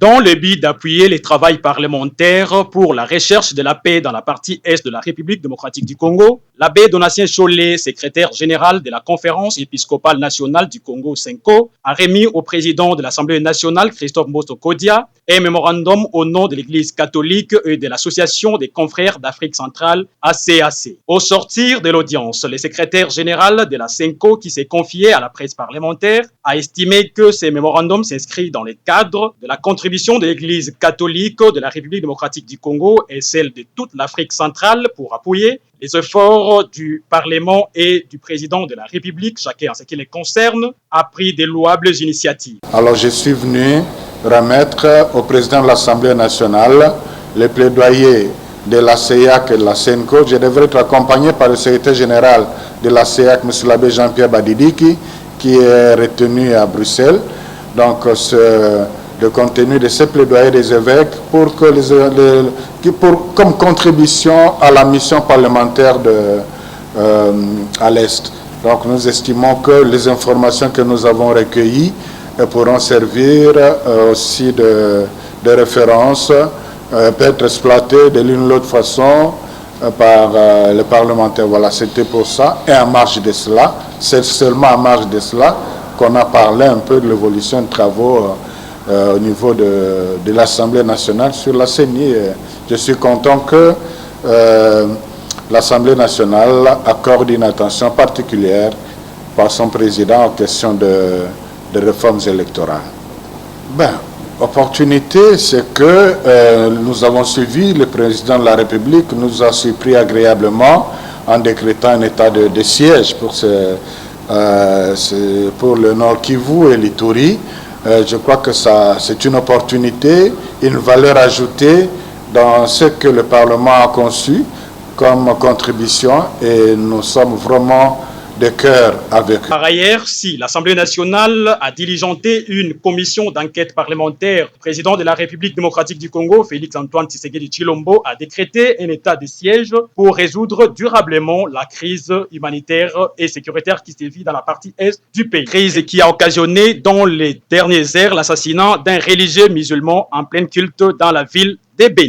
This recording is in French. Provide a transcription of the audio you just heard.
Dans le but d'appuyer les travaux parlementaires pour la recherche de la paix dans la partie est de la République démocratique du Congo, l'abbé Donatien Chollet, secrétaire général de la Conférence épiscopale nationale du Congo (CENCO), a remis au président de l'Assemblée nationale, Christophe Mbosso Kodia, un mémorandum au nom de l'Église catholique et de l'Association des confrères d'Afrique centrale (ACAC). Au sortir de l'audience, le secrétaire général de la CENCO, qui s'est confié à la presse parlementaire, a estimé que ces mémorandums s'inscrivent dans le cadre de la contribution de l'Église catholique de la République démocratique du Congo et celle de toute l'Afrique centrale pour appuyer les efforts du Parlement et du président de la République, chacun en ce qui les concerne, a pris de louables initiatives. Alors je suis venu remettre au président de l'Assemblée nationale les plaidoyers de la CEAC et de la CENCO. Je devrais être accompagné par le secrétaire général de la CEAC, M. l'abbé Jean-Pierre Badidiki, qui est retenu à Bruxelles. Donc le contenu de ces plaidoyers des évêques pour que comme contribution à la mission parlementaire à l'Est. Donc nous estimons que les informations que nous avons recueillies pourront servir aussi de référence, peut être exploitées de l'une ou l'autre façon par les parlementaires. Voilà, c'était pour ça. Et en marge de cela, c'est seulement en marge de cela qu'on a parlé un peu de l'évolution de travaux au niveau de l'Assemblée nationale sur la CENI. Je suis content que l'Assemblée nationale accorde une attention particulière par son président en question de réformes électorales. Opportunité, c'est que nous avons suivi, le président de la République nous a surpris agréablement en décrétant un état de siège pour le Nord Kivu et l'Ituri. Je crois que c'est une opportunité, une valeur ajoutée dans ce que le Parlement a conçu comme contribution et nous sommes vraiment de cœur avec eux. Par ailleurs, si l'Assemblée nationale a diligenté une commission d'enquête parlementaire, le président de la République démocratique du Congo, Félix-Antoine Tshisekedi Tshilombo, a décrété un état de siège pour résoudre durablement la crise humanitaire et sécuritaire qui sévit dans la partie est du pays. Crise qui a occasionné dans les dernières heures l'assassinat d'un religieux musulman en plein culte dans la ville de Beni.